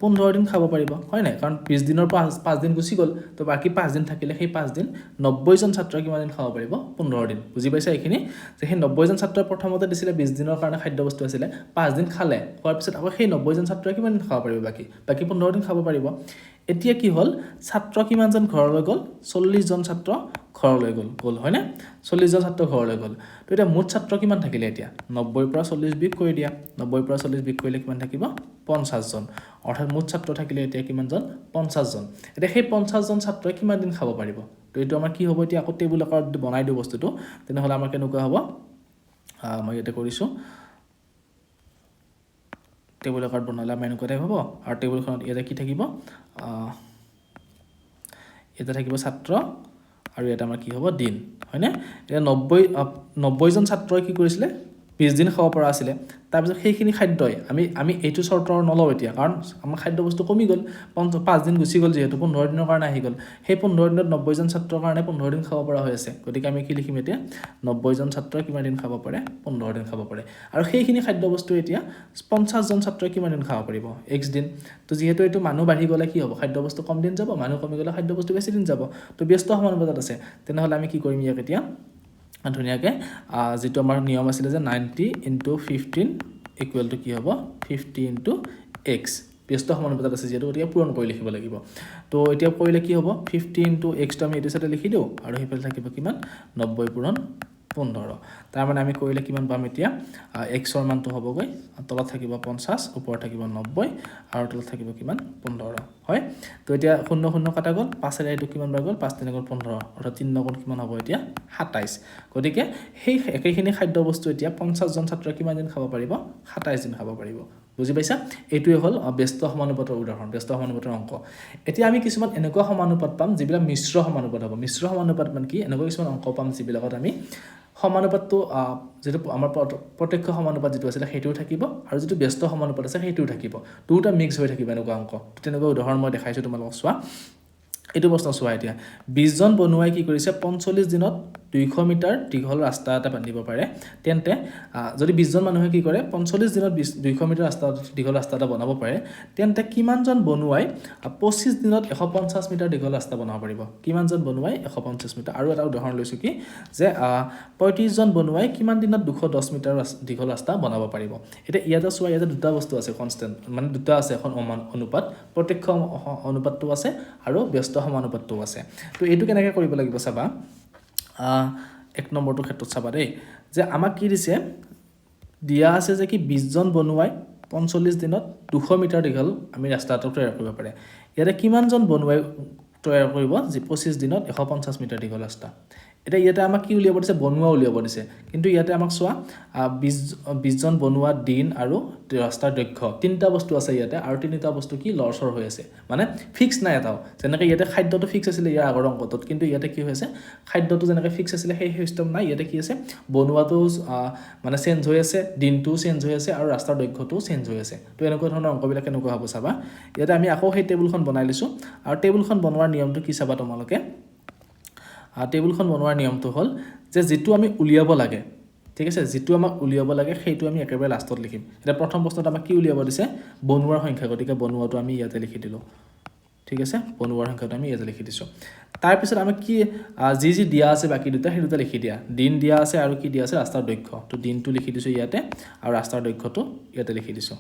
15 দিন খাব পাৰিব হয় নাই কাৰণ 20 দিনৰ 5 দিন গুচি গ'ল তো বাকি 5 দিন থাকিলে সেই 5 দিন 90 জন ছাত্ৰই কিমান দিন খাব পাৰিব 15 দিন বুজি পাইছা এইখিনি যে সেই 90 জন ছাত্ৰই প্ৰথমতে দিছিলে 20 দিনৰ কাৰণে খাদ্য বস্তু আছিল 5 দিন খালে খোৱাৰ পিছত আকৌ সেই 90 জন ছাত্ৰই কিমান দিন খাব পাৰিব বাকি 15 দিন খাব পাৰিব এতিয়া কি হ'ল ছাত্ৰ কিমান জন ঘৰলৈ গ'ল 40 জন ছাত্ৰ ঘৰলৈ গ'ল হয় না 40 জন ছাত্ৰ ঘৰলৈ গ'ল তো এটা মুঠ ছাত্ৰ কিমান থাকিলে এতিয়া 90 পৰা 40 বিক কৰি দিয়া 90 পৰা 40 বিক কৰিলে কিমান থাকিব 50 জন অৰ্থাৎ মুঠ ছাত্ৰ থাকিলে এতিয়া কিমান জন 50 জন এতিয়া সেই 50 জন ছাত্ৰই কিমান দিন খাব পাৰিব তো এটো আমাৰ কি হ'ব এতিয়া আকৌ টেবুল আকাৰত বনাই দিও বস্তুটো তেনেহলে আমাৰ কেনেকুৱা হ'ব মই এটা কৰিছো টেবুল আকাৰত বনালে আমি এনেকুৱা টাইপ হ'ব আৰু টেবুলখনত ইয়াতে কি থাকিব এটা থাকিব ছাত্ৰ আৰু এটা আমাৰ কি হ'ব দিন হয়নে এটা 90 জন ছাত্ৰই কি কৰিছিলে 20 দিন খাব পৰা আছিল তাৰপিছত সেইখিনি খাদ্যই আমি এইটো চৰ্তৰ নলও এতিয়া কাৰণ আমাৰ খাদ্য বস্তু কমি গ'ল 5 দিন গুচি গ'ল যেহেতু 15 দিনৰ কাৰণে আহি গ'ল সেই 15 দিনত 90 জন ছাত্ৰৰ কাৰণে 15 দিন খাব পৰা হৈ আছে গতিকে আমি কি লিখিম এতিয়া 90 জন ছাত্ৰই কিমান দিন খাব পাৰে 15 দিন খাব পাৰে আৰু সেইখিনি খাদ্য বস্তু এতিয়া 50 জন ছাত্ৰই কিমান দিন খাব পাৰিব x দিন তো যেহেতু এটো মানুহ বাঢ়ি গ'লে কি হ'ব খাদ্য বস্তু কম দিন যাব মানুহ কমি গ'লে খাদ্য বস্তু বেছি দিন যাব তো ব্যস্ত সমানুপাতত আছে তেনেহলে আমি কি কৰিম ইয়াক এতিয়া ধুনীয়াকৈ যেটো আমাৰ নিয়ম আছিল যে 90 * 15 = কি হ'ব 50 * x ব্যস্ত সমানুপাতত আছে যেটো এতিয়া পূৰণ কৰি লিখিব লাগিব তো এতিয়া কৰিলে কি হ'ব 50 * x তো আমি এটো সাথে লিখি দিও আৰু হেফালে থাকিব কিমান 90 পূৰণ 15 তাৰ মানে আমি কৰিলে কিমান পাম এতিয়া x ৰ মানটো হ'বগৈ তলত থাকিব 50 ওপৰত থাকিব 90 আৰু তলত থাকিব কিমান 15 হয় তো এতিয়া 0 0 কাটা গ'ল 5 এৰে এটো কিমান বাৰ গ'ল 5 3 15 অৰ্থাৎ 3 9 কিমান হ'ব এতিয়া 27 গতিকে সেই একেখিনি খাদ্য বস্তু এতিয়া 50 জন ছাত্ৰই কিমান দিন খাব পাৰিব 27 দিন খাব পাৰিব বুজি পাইছা এটোই হ'ল ব্যস্ত সমানুপাতৰ উদাহৰণ ব্যস্ত সমানুপাতৰ অংক এতিয়া আমি কিছুমান এনেকুৱা সমানুপাত পাম যিবিলাক মিশ্ৰ সমানুপাত হ'ব মিশ্ৰ সমানুপাত মানে কি এনেকুৱা কিছুমান অংক পাম যিবিলাকত আমি সমানুপাতটো যেটো আমাৰ প্ৰত্যক্ষ সমানুপাত যেটো আছিল হেটোও থাকিব আৰু যেটো ব্যস্ত সমানুপাত আছে হেটোও থাকিব দুটা মিক্স হৈ থাকিব এনেকুৱা অংক তেনেকুৱা উদাহৰণ মই দেখাইছো তোমালোকক চোৱা এইটো প্ৰশ্ন চোৱা এতিয়া 20 জন বনুৱাই কি কৰিছে 45 দিনত 200 মিটাৰ দীঘল ৰাস্তা এটা বান্ধিব পাৰে তেন্তে যদি 20 জন মানুহে কি কৰে 45 দিনত 200 মিটাৰ ৰাস্তা দীঘল ৰাস্তা এটা বনাব পাৰে তেন্তে কিমানজন বনুৱাই 25 দিনত 150 মিটাৰ দীঘল ৰাস্তা বনাব পাৰিব কিমানজন বনুৱাই 150 মিটাৰ আৰু এটা উদাহৰণ লৈছো কি যে 35 জন বনুৱাই কিমান দিনত 210 মিটাৰ দীঘল ৰাস্তা বনাব পাৰিব এটা ইয়াতে চোৱা ইয়াতে দুটা বস্তু আছে কনস্ট্যান্ট মানে দুটা আছে এখন অনুপাত প্ৰত্যক্ষ অনুপাতটো আছে আৰু ব্যস্ত সমানুপাতটো আছে তো এইটো কেনেকৈ কৰিব লাগিব চাবা এক নম্বৰটো ক্ষেত্ৰত চাবা দেই যে আমাক কি দিছে দিয়া আছে যে কি 20 জন বনুৱাই 45 দিনত 200 মিটাৰ দীঘল আমি ৰাস্তাটো তৈয়াৰ কৰিব পাৰে ইয়াতে কিমানজন বনুৱাই তৈয়াৰ কৰিব যে 25 দিনত 150 মিটাৰ দীঘল ৰাস্তা এটা ইয়াতে আমাক কি উলিয়াব দিছে বনুৱা উলিয়াব দিছে কিন্তু ইয়াতে আমাক চোৱা 20 জন বনুৱা দিন আৰু ৰাস্তাৰ দৈৰ্ঘ্য তিনিটা বস্তু আছে ইয়াতে আৰু তিনিটা বস্তু কি লৰচৰ হৈ আছে মানে ফিক্স নাই এটাও যেনেকৈ ইয়াতে খাদ্যটো ফিক্স আছিল ইয়াৰ আগৰ অংকটোত কিন্তু ইয়াতে কি হৈছে খাদ্যটো যেনেকৈ ফিক্স আছিল সেই সিস্টেম নাই ইয়াতে কি আছে বনুৱাটো মানে চেঞ্জ হৈ আছে দিনটো চেঞ্জ হৈ আছে আৰু ৰাস্তাৰ দৈৰ্ঘ্যটো চেঞ্জ হৈ আছে তো এনেকুৱা ধৰণৰ অংকবিলাক কেনেকুৱা হ'ব চাবা ইয়াতে আমি আকৌ সেই টেবুলখন বনাই লৈছোঁ আৰু টেবুলখন বনোৱাৰ নিয়মটো কি চাবা তোমালোকে টেবুলখন বনোৱাৰ নিয়মটো হ'ল যে যেটো আমি উলিয়াব লাগে ঠিক আছে যেটো আমাক উলিয়াব লাগে সেইটো আমি একেবাৰে লাষ্টত লিখিম এটা প্ৰথম প্ৰশ্নত আমাক কি উলিয়াব দিছে বনুৱাৰ সংখ্যা গতিকে বনুৱাটো আমি ইয়াতে লিখি দিলো ঠিক আছে বনুৱাৰ সংখ্যাটো আমি ইয়াতে লিখি দিছো তাৰ পিছত আমাক কি যি দিয়া আছে বাকি দুটা সেই দুটা লিখি দিয়া দিন দিয়া আছে আৰু কি দিয়া আছে ৰাস্তাৰ দৈৰ্ঘ্য তো দিনটো লিখি দিছো ইয়াতে আৰু ৰাস্তাৰ দৈৰ্ঘ্যটো ইয়াতে লিখি দিছো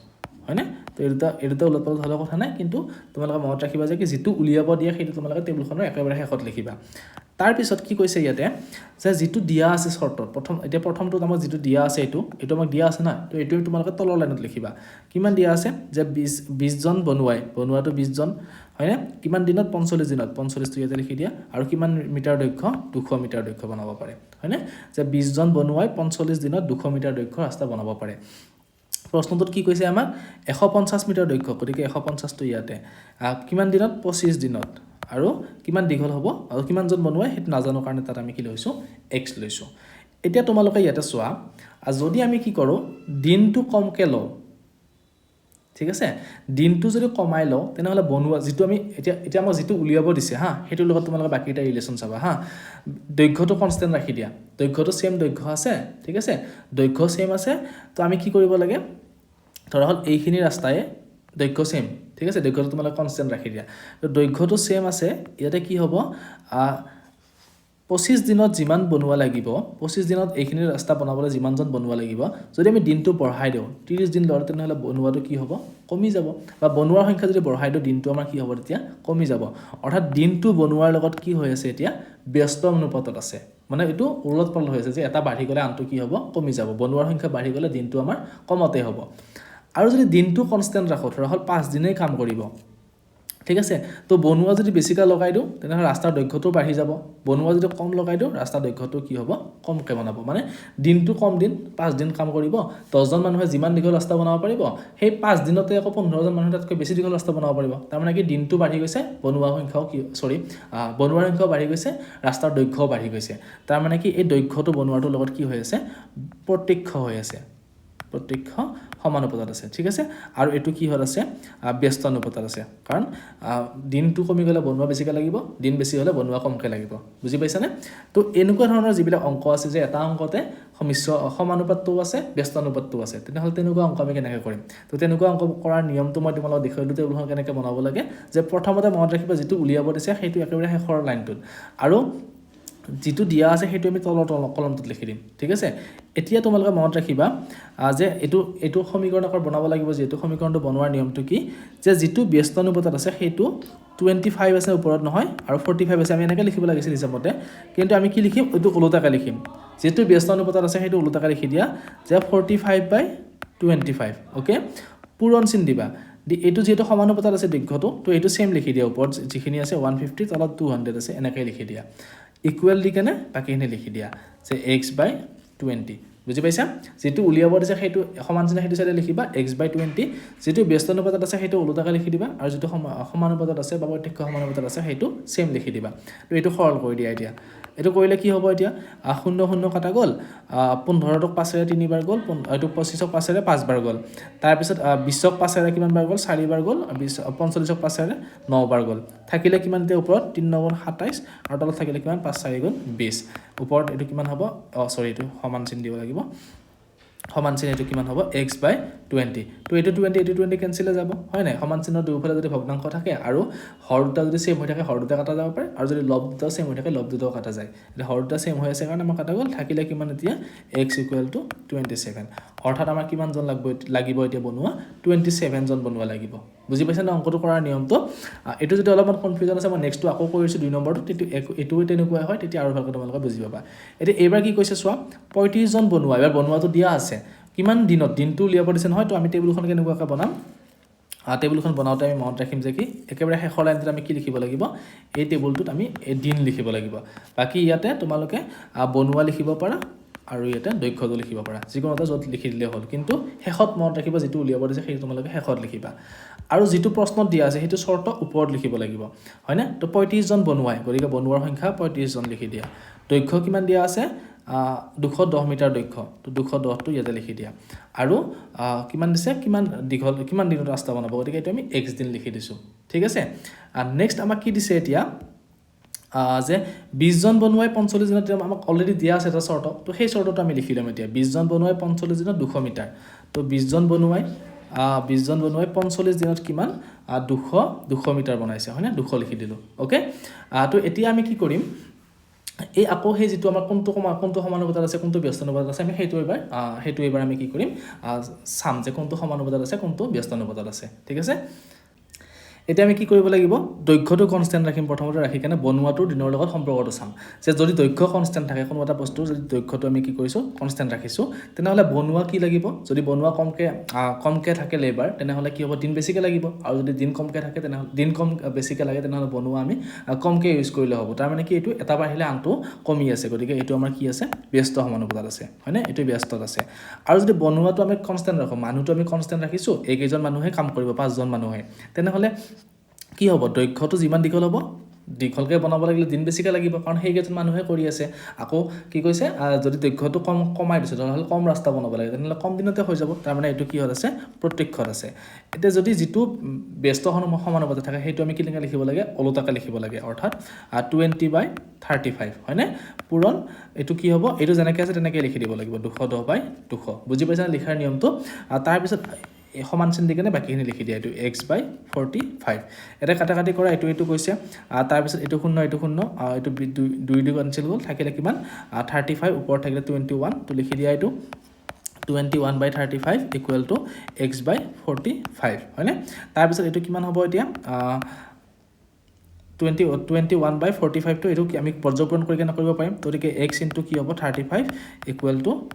হয়নে তো এটা উলটপালট হ'লে কথা নাই কিন্তু তোমালোকে মনত ৰাখিবা যে কি যেটো উলিয়াব দিয়া সেইটো তোমালোকে টেবুলখনৰ একেবাৰে শেষত লিখিবা তাৰ পিছত কি কৈছে ইয়াতে যে যেটো দিয়া আছে শৰ্টত প্ৰথমটো আমাক যেটো দিয়া আছে এইটো আমাক দিয়া আছে না তো এইটো তোমালোকে তলৰ লাইনত লিখিবা কিমান দিয়া আছে যে 20 জন বনুৱাটো 20 জন হয়নে কিমান দিনত 45 দিনত 45 টো ইয়াতে লিখি দিয়া আৰু কিমান মিটাৰ দৈৰ্ঘ্য 200 মিটাৰ দৈৰ্ঘ্য বনাব পাৰে হয়নে যে 20 জন বনুৱাই 45 দিনত 200 মিটাৰ দৈৰ্ঘ্য ৰাস্তা বনাব পাৰে প্ৰশ্নটোত কি কৈছে আমাক 150 মিটাৰ দৈৰ্ঘ্য গতিকে 150 টো ইয়াতে কিমান দিনত 25 দিনত আৰু কিমান দীঘল হ'ব আৰু কিমানজন বনুৱাই সেইটো নাজানো কাৰণে তাত আমি কি লৈছো x লৈছো এতিয়া তোমালোকে ইয়াতে চোৱা যদি আমি কি কৰো দিনটো কমকে লওঁ ঠিক আছে দিনটো যদি কমাই লওঁ তেনেহলে বনুৱা যেটো আমি এতিয়া আমাক যেটো উলিয়াব দিছে হা হেতুৰ লগত তোমালোকে বাকিটা ৰিলেচন চাবা হা দৈৰ্ঘ্যটো কনস্ট্যান্ট ৰাখি দিয়া দৈৰ্ঘ্যটো সেম দৈৰ্ঘ্য আছে ঠিক আছে দৈৰ্ঘ্য সেম আছে তো আমি কি কৰিব লাগে ধৰা হল এইখিনি ৰাস্তায় দৈৰ্ঘ্য সেম ঠিক আছে দৈৰ্ঘ্যটো তোমালোকে কনস্ট্যান্ট ৰাখি দিয়া তো দৈৰ্ঘ্যটো সেম আছে ইয়াতে কি হ'ব 25 দিনত যিমান বনুৱা লাগিব 25 দিনত এইখিনি ৰাস্তা বনাবলৈ যিমানজন বনুৱা লাগিব যদি আমি দিনটো বঢ়াই দিওঁ 30 দিন লৰে তেনেহলে বনুৱাটো কি হ'ব কমি যাব বা বনুৱাৰ সংখ্যা যদি বঢ়াই দিওঁ দিনটো আমাৰ কি হ'ব তেতিয়া কমি যাব অৰ্থাৎ দিনটো বনুৱাৰ লগত কি হৈ আছে এতিয়া ব্যস্ত অনুপাতত আছে মানে এটো উলটপালট হৈ আছে যে এটা বাঢ়ি গলে আনটো কি হ'ব কমি যাব বনুৱাৰ সংখ্যা বাঢ়ি গলে দিনটো আমাৰ কমতে হ'ব আৰু যদি দিনটো কনস্ট্যান্ট ৰাখো ধৰা হল 5 দিনেই কাম কৰিব ঠিক আছে তো বনুৱা যদি বেছিকা লগাই দিও তেনেহলে ৰাস্তাৰ দৈৰ্ঘ্যটো বাঢ়ি যাব বনুৱা যদি কম লগাই দিও ৰাস্তাৰ দৈৰ্ঘ্যটো কি হ'ব কমকে বনাব মানে দিনটো কম দিন 5 দিন কাম কৰিব 10 জন মানুহে যিমান দীঘল ৰাস্তা বনাব পাৰিব সেই 5 দিনতে আকৌ 15 জন মানুহে তাতকৈ বেছি দীঘল ৰাস্তা বনাব পাৰিব তাৰ মানে কি দিনটো বাঢ়ি গৈছে বনুৱাৰ সংখ্যাও কি বনুৱাৰ সংখ্যাও বাঢ়ি গৈছে ৰাস্তাৰ দৈৰ্ঘ্যও বাঢ়ি গৈছে তাৰ মানে কি এই দৈৰ্ঘ্যটো বনুৱাটোৰ লগত কি হৈ আছে প্ৰত্যক্ষ হৈ আছে প্ৰত্যক্ষ সমানুপাতত আছে ঠিক আছে আৰু এটো কি হল আছে ব্যস্ত অনুপাতত আছে কাৰণ দিনটো কমি গলে বনুৱা বেছিকে লাগিব দিন বেছি হলে বনুৱা কমকে লাগিব বুজি পাইছানে তো এনেকুৱা ধৰণৰ যিবিলাক অংক আছে যে এটা অংকতে সমানুপাতটো আছে ব্যস্ত অনুপাতটো আছে তেনেহলে তেনেকুৱা অংক আমি কেনেকৈ কৰিম তো তেনেকুৱা অংক কৰাৰ নিয়মটো মই তোমালোকক দেখাইলো টেবুলখন কেনেকৈ বনাব লাগে যে প্ৰথমতে মনত ৰাখিবা যেটো উলিয়াব দিছে সেইটো একেবাৰে শেষৰ লাইনটোত আৰু যেটো দিয়া আছে সেইটো আমি তলৰ কলমটোত লিখি দিম ঠিক আছে এতিয়া তোমালোকে মনত ৰাখিবা যে এটো সমীকৰণ আকাৰ বনাব লাগিব যে এটো সমীকৰণটো বনোৱাৰ নিয়মটো কি যে যেটো ব্যস্ত অনুপাতত আছে সেইটো 25 আছে ওপৰত নহয় আৰু 45 আছে আমি এনেকৈ লিখিব লাগিছিল হিচাপতে কিন্তু আমি কি লিখিম এটো ওলোটাকৈ লিখিম যেটো ব্যস্ত অনুপাতত আছে সেইটো ওলোটাকৈ লিখি দিয়া যে 45/25 ওকে পূৰণ চিন দিবা এটো যেটো সমানুপাতত আছে দৈৰ্ঘ্যটো তো এটো সেম লিখি দিয়া ওপৰত যিখিনি আছে 150 তলত 200 আছে এনেকৈ লিখি দিয়া ইকুৱেল দি কেনে বাকিখিনি লিখি দিয়া যে x/20 বুজি পাইছা যেটো উলিয়াব দিছে সেইটো সমান চিহ্ন সেইটো সাইডে লিখিবা x/20 যেটো ব্যস্ত অনুপাতত আছে সেইটো ওলোটাকৈ লিখি দিবা আৰু যেটো সমানুপাতত আছে বা প্ৰত্যক্ষ সমানুপাতত আছে সেইটো সেম লিখি দিবা তো এইটো সৰল কৰি দিয়া এতিয়া এটো কৰিলে কি হ'ব এতিয়া 0 0 কাটা গল 15 ক 5 ৰে 3 বাৰ গল এটো 25 ক 5 ৰে 5 বাৰ গল তাৰ পিছত 20 ক 5 ৰে কিমান বাৰ গল 4 বাৰ গল 45 ক 5 ৰে 9 বাৰ গল থাকিলে কিমান তে ওপৰত 3 9 27 আৰু তলত থাকিলে কিমান 5 4 গুণ 20 ওপৰত এটো কিমান হ'ব সৰি এটো সমান চিন দিব লাগিব সমান চিন এটো কিমান হ'ব x/20 তো এটো 20 এটো 20 কেনসেল হৈ যাব হয় নাই সমান চিনৰ দুইফালে যদি ভগ্নাংশ থাকে আৰু হৰ দুটা যদি সেম হৈ থাকে হৰ দুটা কাটা যাব পাৰে আৰু যদি লব দুটা সেম হৈ থাকে লব দুটাও কাটা যায় এটা হৰ দুটা সেম হৈ আছে কাৰণে আমাৰ কাটা গল থাকিলে কিমান এতিয়া x = 27 অৰ্থাৎ আমাৰ কিমান জন লাগিব এতিয়া বনোৱা 27 জন বনোৱা লাগিব বুজি পাইছা না অংকটো কৰাৰ নিয়মটো এটো যদি অলপমান কনফিউজন আছে মই নেক্সটটো আকৌ কৰিছো 2 নম্বৰটো এটো তেনেকুৱা হয় তেতিয়া আৰু ভালকৈ তোমালোকে বুজি পাবা এতিয়া এইবাৰ কি কৈছে চোৱা 35 জন বনোৱা এবাৰ বনোৱাটো দিয়া আছে কিমান দিনত দিনটো উলিয়াব দিছে নহয় তো আমি টেবুলখন কেনেকুৱাকৈ বনাম টেবুলখন বনাওতে আমি মনত ৰাখিম যে কি একেবাৰে শেষৰ লাইনটোত আমি কি লিখিব লাগিব এই টেবুলটোত আমি দিন লিখিব লাগিব বাকি ইয়াতে তোমালোকে বনোৱা লিখিব পাৰা আৰু ইয়াতে দৈৰ্ঘ্যটো লিখিব পাৰা যিকোনো এটা যত লিখি দিলে হ'ল কিন্তু শেষত মনত ৰাখিবা যেটো উলিয়াব দিছে সেইটো তোমালোকে শেষত লিখিবা আৰু যেটো প্ৰশ্নত দিয়া আছে সেইটো শৰ্ত ওপৰত লিখিব লাগিব হয় না তো 35 জন বনোৱাই গৰিকে বনোৱাৰ সংখ্যা 35 জন লিখি দিয়া দৈৰ্ঘ্য কিমান দিয়া আছে 210 মিটাৰ দৈৰ্ঘ্য তো 210 টো ইয়াতে লিখি দিয়া আৰু কিমান দিছে কিমান দীঘল কিমান দিনত ৰাস্তা বনাব গতিকে এটা আমি x দিন লিখি দিছো ঠিক আছে নেক্সট আমাক কি দিছে এতিয়া যে 20 জন বনোৱাই 45 দিনত আমাক অলৰেডি দিয়া আছে এটা শৰ্ত তো সেই শৰ্তটো আমি লিখি লম এতিয়া 20 জন বনোৱাই 45 দিনত 200 মিটাৰ তো 20 জন বনোৱাই 45 দিনত কিমান 200 মিটাৰ বনাইছে হয় না 200 লিখি দিলো ওকে তো এতিয়া আমি কি কৰিম এই আকৌ সেই যেটো আমাৰ কোনটো সমানুপাতত আছে কোনটো ব্যস্ত অনুপাতত আছে আমি সেইটো এবাৰ আমি কি কৰিম সাম যে কোনটো সমানুপাতত আছে কোনটো ব্যস্ত অনুপাতত আছে ঠিক আছে এতিয়া আমি কি কৰিব লাগিব দৈৰ্ঘ্যটো কনস্ট্যান্ট ৰাখিম প্ৰথমতে ৰাখি কেনে বনোৱাটো দিনৰ লগত সম্পৰ্কটো চাম যে যদি দৈৰ্ঘ্য কনস্ট্যান্ট থাকে কোনো এটা বস্তু যদি দৈৰ্ঘ্যটো আমি কি কৰিছো কনস্ট্যান্ট ৰাখিছো তেনেহলে বনোৱা কি লাগিব যদি বনোৱা কমকে থাকে লেবাৰ তেনেহলে কি হ'ব দিন বেছিকে লাগিব আৰু যদি দিন কমকে থাকে তেনেহলে দিন কম বেছিকে লাগে তেনেহলে বনোৱা আমি কমকে ইউজ কৰিলে হ'ব তাৰ মানে কি এটো এটা বাঢ়িলে আনটো কমি আছে গতিকে এটো আমাৰ কি আছে ব্যস্ত সমানুপাতত আছে হয় না এটো ব্যস্তত আছে আৰু যদি বনোৱাটো আমি কনস্ট্যান্ট ৰাখো মানুহটো আমি কনস্ট্যান্ট ৰাখিছো এইকেইজন মানুহে কাম কৰিব 5 জন মানুহে তেনেহলে কি হ'ব দৈৰ্ঘ্যটো যিমান দীঘল হ'ব দীঘলকে বনাব লাগিলে দিন বেছিকে লাগিব কাৰণ সেইকেইজন মানুহে কৰি আছে আকৌ কি কৈছে যদি দৈৰ্ঘ্যটো কমাই দিছে তেনেহলে কম ৰাস্তা বনাব লাগে তেনেহলে কম দিনতে হৈ যাব তাৰ মানে এটো কি হ'ল আছে প্ৰত্যক্ষত আছে এতিয়া যদি যেটো ব্যস্ত সমানুপাতত থাকে সেইটো আমি কি লিখিব লাগে ওলোটাকৈ লিখিব লাগে অৰ্থাৎ 20/35 হয় না পূৰণ এটো কি হ'ব এটো যেনেকৈ আছে তেনেকৈ লিখি দিব লাগিব 210/200 বুজি পাইছা লিখাৰ নিয়মটো তাৰ পিছত সমান চিন দি কেনে বাকিখিনি লিখি দিয়া এটো x/45 এটা কাটাকাটি কৰা এটো কৈছে তাৰ পিছত এটো 0 এটো 0 এটো 2 কেনসেল গল থাকিলে কিমান 35 ওপৰত থাকিলে 21 তো লিখি দিয়া এটো 21/35 = x/45 হয়নে তাৰ পিছত এটো কিমান হ'ব এতিয়া 21/45 তো এটো আমি পৰ্যপূৰণ কৰি কেনে কৰিব পাৰিম গতিকে x * কি হ'ব 35 =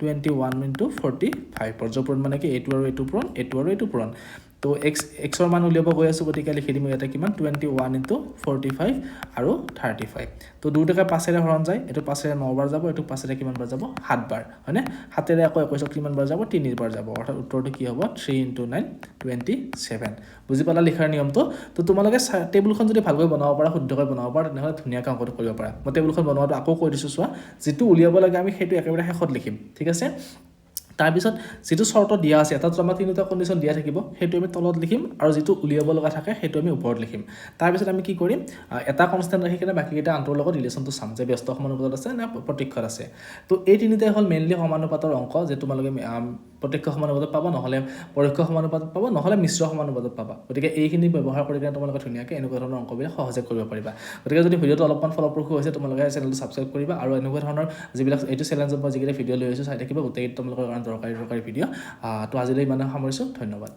21/45 পৰ্যপূৰণ মানে কি এটো আৰু এটো পূৰণ তো x ৰ মান উলিয়াব গৈ আছো গতিকে লিখি দিম ইয়াতে কিমান 21/45 আৰু 35 তো দুটাকে 5 ৰে হৰণ যায় এটো 5 ৰে 9 বাৰ যাব এটো 5 ৰে কিমান বাৰ যাব 7 বাৰ হয়নে 7 ৰে আকৌ 21 কিমান বাৰ যাব 3 বাৰ যাব অৰ্থাৎ উত্তৰটো কি হ'ব 3 * 9 27 বুজি পালা লিখাৰ নিয়মটো তো তোমালোকে টেবুলখন যদি ভালকৈ বনাব পাৰা শুদ্ধকৈ বনাব পাৰা তেনেহলে ধুনীয়াকৈ অংকটো কৰিব পাৰা মই টেবুলখন বনোৱাটো আকৌ কৈ দিছো চোৱা যেটো উলিয়াব লাগে আমি সেইটো একেবাৰে শেষত লিখিম ঠিক আছে তাৰ পিছত যেটো শৰ্ত দিয়া আছে এটা আমাৰ তিনিটা কন্ডিশন দিয়া থাকিব সেইটো আমি তলত লিখিম আৰু যেটো উলিয়াব লগা থাকে সেইটো আমি ওপৰত লিখিম তাৰ পিছত আমি কি কৰিম এটা কনস্ট্যান্ট ৰাখি কেনে বাকি এটা আন্তৰ লগত ৰিলেচনটো চাম যে ব্যস্ত সমানুপাতত আছে না প্ৰত্যক্ষত আছে তো এই তিনিটাই হল মেইনলি সমানুপাতৰ অংক যে তোমালোকে প্ৰত্যক্ষ সমানুপাতত পাবা নহলে পৰোক্ষ সমানুপাতত পাবা নহলে মিশ্ৰ সমানুপাতত পাবা গতিকে এইখিনি ব্যৱহাৰ কৰি কেনে তোমালোকে ধুনীয়াকৈ এনেকুৱা ধৰণৰ অংকবিলাক সহজে কৰিব পাৰিবা গতিকে যদি ভিডিওটো অলপমান ফলপ্ৰসূ হৈছে তোমালোকে চেনেলটো সাবস্ক্ৰাইব কৰিবা আৰু এনেকুৱা ধৰণৰ যিবিলাক এইটো চেলেঞ্জত মই যিকেইটা ভিডিও লৈ আহিছো চাই থাকিবা গোটেই তোমালোকৰ দৰকাৰী ভিডিও তো আজিলৈ ইমানে সামৰিছো ধন্যবাদ